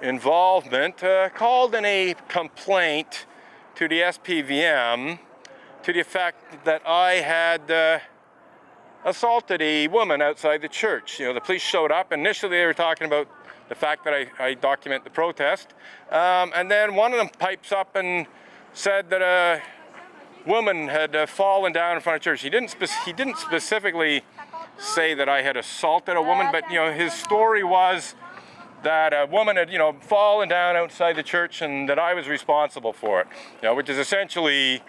involvement, called in a complaint to the SPVM to the effect that I had assaulted a woman outside the church. You know, the police showed up. Initially, they were talking about the fact that I document the protest. And then one of them pipes up and said that a woman had fallen down in front of church. He didn't specifically say that I had assaulted a woman, but, you know, his story was that a woman had, you know, fallen down outside the church and that I was responsible for it, you know, which is essentially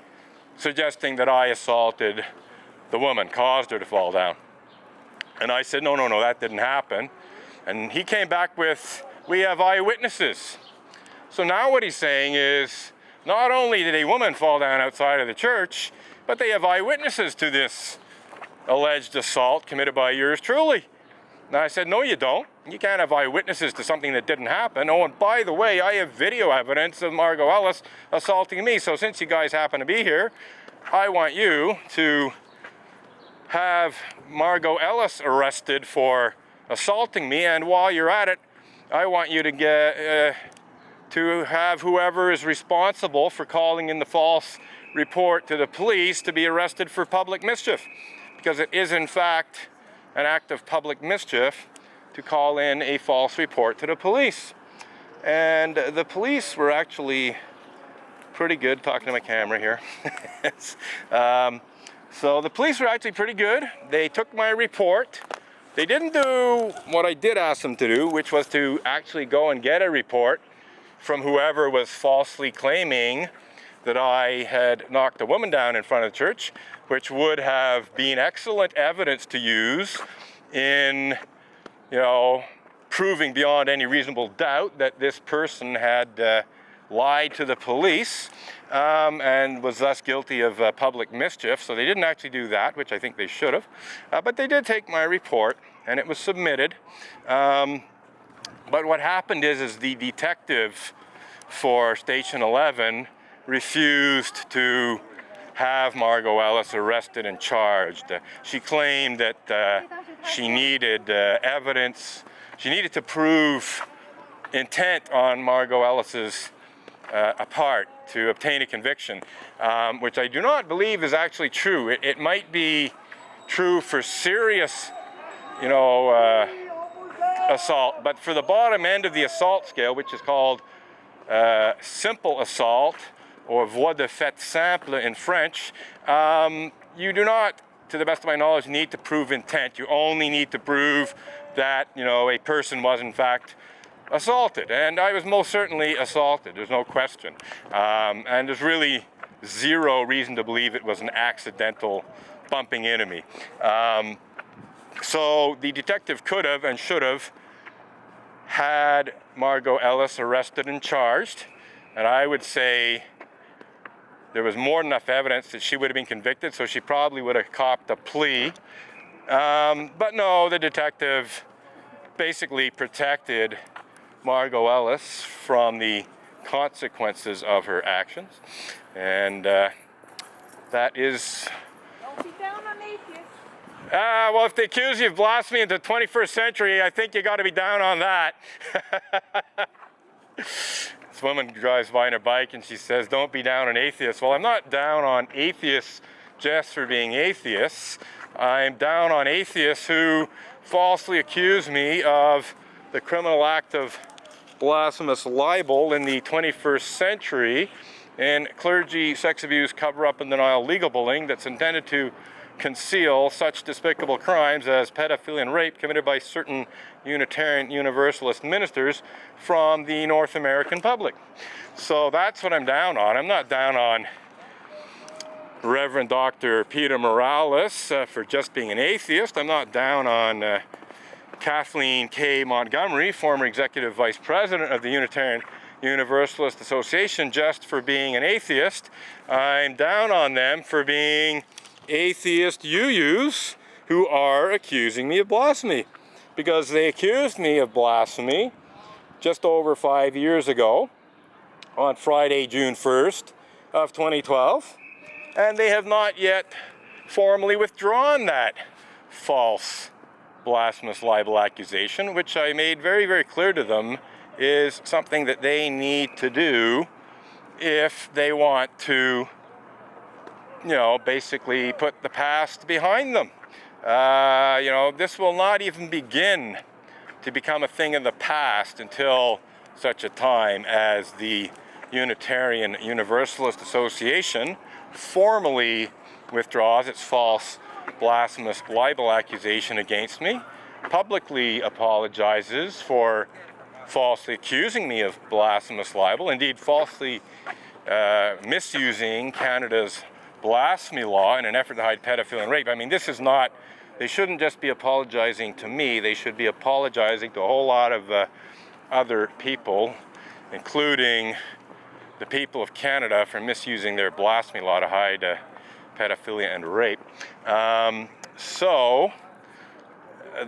suggesting that I assaulted the woman, caused her to fall down. And I said, no, that didn't happen. And he came back with, we have eyewitnesses. So now what he's saying is, not only did a woman fall down outside of the church, but they have eyewitnesses to this alleged assault committed by yours truly. And I said, no, you don't. You can't have eyewitnesses to something that didn't happen. Oh, and by the way, I have video evidence of Margot Ellis assaulting me. So since you guys happen to be here, I want you to have Margot Ellis arrested for assaulting me. And while you're at it, I want you to get to have whoever is responsible for calling in the false report to the police to be arrested for public mischief, because it is in fact an act of public mischief to call in a false report to the police. And the police were actually pretty good, talking to my camera here. So the police were actually pretty good. They took my report. They didn't do what I did ask them to do, which was to actually go and get a report from whoever was falsely claiming that I had knocked a woman down in front of the church, which would have been excellent evidence to use in, you know, proving beyond any reasonable doubt that this person had lied to the police and was thus guilty of public mischief. So they didn't actually do that, which I think they should have. But they did take my report, and it was submitted. But what happened is the detective for Station 11 refused to have Margot Ellis arrested and charged. She claimed that she needed evidence. She needed to prove intent on Margot Ellis's part to obtain a conviction, which I do not believe is actually true. It might be true for serious, you know, assault, but for the bottom end of the assault scale, which is called simple assault, or voie de fait simple in French, you do not, to the best of my knowledge, need to prove intent. You only need to prove that, you know, a person was in fact assaulted, and I was most certainly assaulted, there's no question. And there's really zero reason to believe it was an accidental bumping into me. So the detective could have and should have had Margot Ellis arrested and charged, and I would say there was more than enough evidence that she would have been convicted, so she probably would have copped a plea. But no, the detective basically protected Margot Ellis from the consequences of her actions, and that is... Don't be down on atheists. Well, if they accuse you of blasphemy in the 21st century, I think you got to be down on that. This woman drives by on her bike and she says, don't be down on atheists. Well, I'm not down on atheists just for being atheists. I'm down on atheists who falsely accuse me of the criminal act of blasphemous libel in the 21st century and clergy, sex abuse, cover-up and denial legal bullying that's intended to conceal such despicable crimes as pedophilia and rape committed by certain Unitarian Universalist ministers from the North American public. So that's what I'm down on. I'm not down on Reverend Dr. Peter Morales for just being an atheist. I'm not down on Kathleen K. Montgomery, former executive vice president of the Unitarian Universalist Association, just for being an atheist. I'm down on them for being atheist UUs who are accusing me of blasphemy, because they accused me of blasphemy just over 5 years ago on Friday, June 1st of 2012, and they have not yet formally withdrawn that false blasphemous libel accusation, which I made very, very clear to them is something that they need to do if they want to, basically put the past behind them. This will not even begin to become a thing of the past until such a time as the Unitarian Universalist Association formally withdraws its false, blasphemous libel accusation against me, publicly apologizes for falsely accusing me of blasphemous libel, indeed falsely misusing Canada's blasphemy law in an effort to hide pedophilia and rape. I mean, this is not, they shouldn't just be apologizing to me, they should be apologizing to a whole lot of other people, including the people of Canada, for misusing their blasphemy law to hide pedophilia and rape. So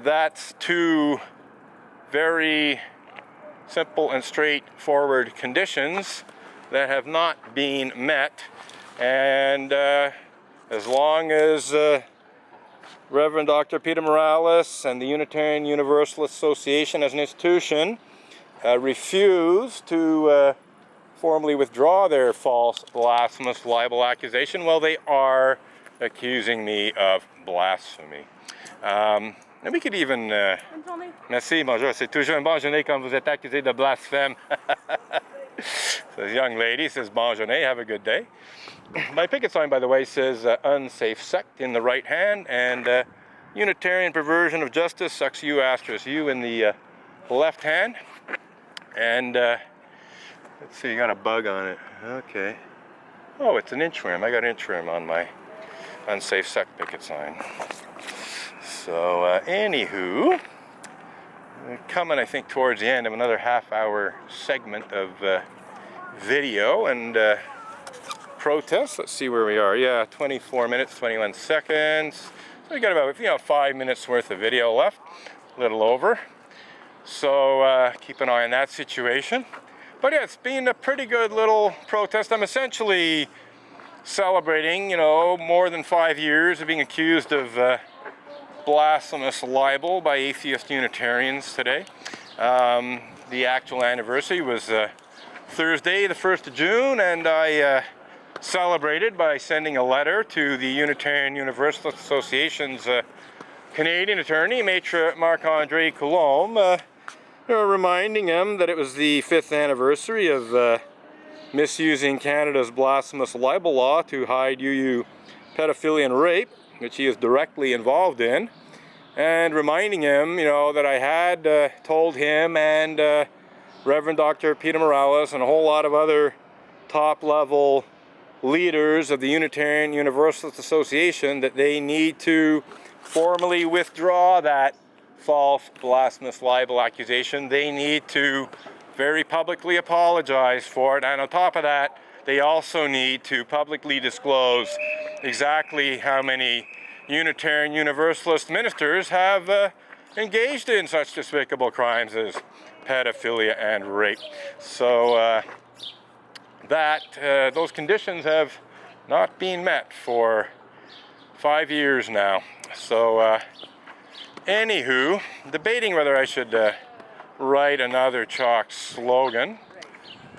that's two very simple and straightforward conditions that have not been met, and as long as Reverend Dr. Peter Morales and the Unitarian Universalist Association as an institution refuse to formally withdraw their false, blasphemous libel accusation, well, they are accusing me of blasphemy. And we could even... Merci, bonjour. C'est toujours une bonne journée quand vous êtes accusé de blasphème. So this young lady says, bonne journée, have a good day. My picket sign, by the way, says unsafe sect in the right hand, and Unitarian perversion of justice, sucks you, asterisk you, in the left hand. And let's see, you got a bug on it. Okay. Oh, it's an inchworm. I got an inchworm on my unsafe sect picket sign. So, anywho, coming, I think, towards the end of another half-hour segment of video and protest. Let's see where we are. Yeah, 24 minutes, 21 seconds. So we got about 5 minutes worth of video left, a little over. So keep an eye on that situation. But yeah, it's been a pretty good little protest. I'm essentially celebrating, more than 5 years of being accused of blasphemous libel by atheist Unitarians today. The actual anniversary was Thursday, the 1st of June, and I celebrated by sending a letter to the Unitarian Universalist Association's Canadian attorney, Maitre Marc-André Coulombe, reminding him that it was the 5th anniversary of misusing Canada's blasphemous libel law to hide UU pedophilia and rape, which he is directly involved in, and reminding him, that I had told him and Reverend Dr. Peter Morales and a whole lot of other top-level leaders of the Unitarian Universalist Association that they need to formally withdraw that false, blasphemous libel accusation. They need to very publicly apologize for it, and on top of that, they also need to publicly disclose exactly how many Unitarian Universalist ministers have engaged in such despicable crimes as pedophilia and rape. So those conditions have not been met for 5 years now. So anywho, debating whether I should write another chalk slogan.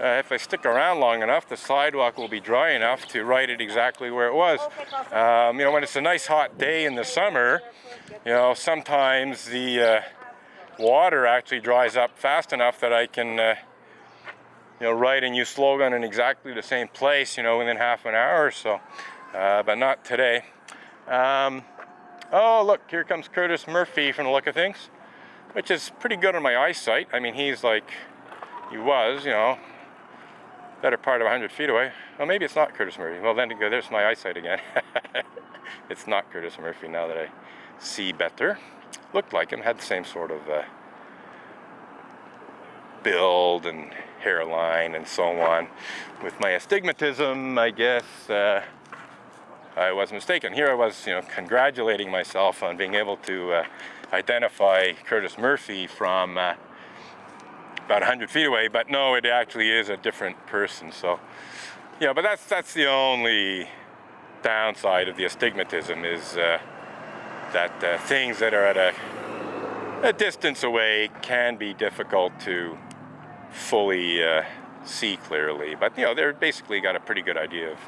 If I stick around long enough, the sidewalk will be dry enough to write it exactly where it was. When it's a nice hot day in the summer, sometimes the water actually dries up fast enough that I can, write a new slogan in exactly the same place, within half an hour or so. But not today. Oh, look, here comes Curtis Murphy from the look of things, which is pretty good on my eyesight. I mean, he was, better part of 100 feet away. Well, maybe it's not Curtis Murphy. Well, then there's my eyesight again. It's not Curtis Murphy now that I see better. Looked like him, had the same sort of build and hairline and so on. With my astigmatism, I guess I was mistaken. Here I was, congratulating myself on being able to identify Curtis Murphy from about 100 feet away, but no, it actually is a different person. So, but that's the only downside of the astigmatism is that things that are at a distance away can be difficult to fully see clearly. But you know, they're basically got a pretty good idea of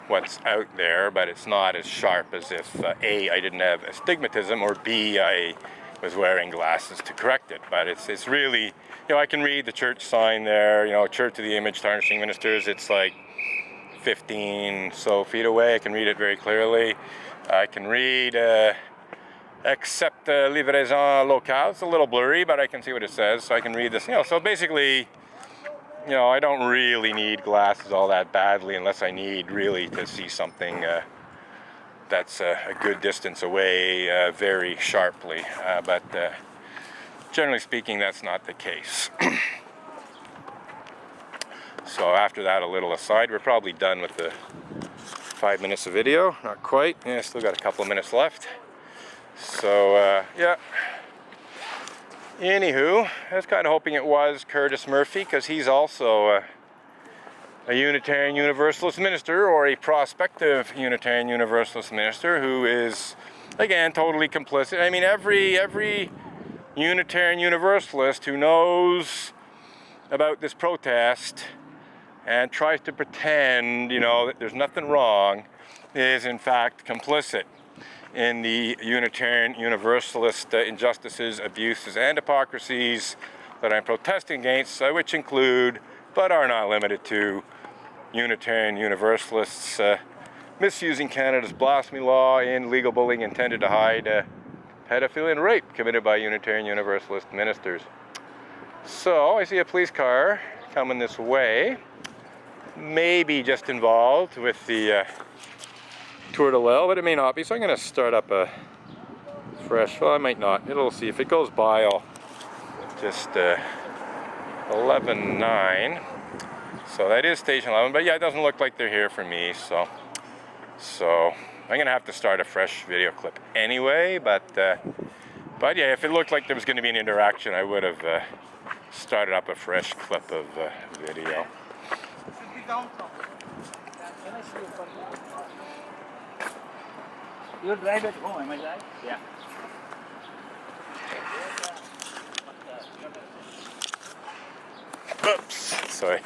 what's out there, but it's not as sharp as if A, I didn't have astigmatism, or B, I was wearing glasses to correct it. But it's really, you know, I can read the church sign there, you know, Church of the Image, Tarnishing Ministers. It's like 15 so feet away. I can read it very clearly. I can read accept livraison locale. It's a little blurry, but I can see what it says, so I can read this. You know, so basically, you know, I don't really need glasses all that badly unless I need really to see something that's a good distance away very sharply. But generally speaking, that's not the case. So after that, a little aside, we're probably done with the 5 minutes of video. Not quite. Yeah, still got a couple of minutes left. So yeah. Anywho, I was kind of hoping it was Curtis Murphy, because he's also a Unitarian Universalist minister, or a prospective Unitarian Universalist minister, who is, again, totally complicit. I mean, every Unitarian Universalist who knows about this protest and tries to pretend, you know, that there's nothing wrong, is in fact complicit in the Unitarian Universalist injustices, abuses, and hypocrisies that I'm protesting against, which include, but are not limited to, Unitarian Universalists misusing Canada's blasphemy law in legal bullying intended to hide pedophilia and rape committed by Unitarian Universalist ministers. So I see a police car coming this way, maybe just involved with the Tour de l'Aile, but it may not be, so I'm going to start up a fresh, well, I might not, it'll see. If it goes by, I'll just 11:09, so that is station 11, but yeah, it doesn't look like they're here for me, so I'm going to have to start a fresh video clip anyway, but yeah, if it looked like there was going to be an interaction, I would have started up a fresh clip of video. You drive at home, am I right? Yeah. Oops, sorry.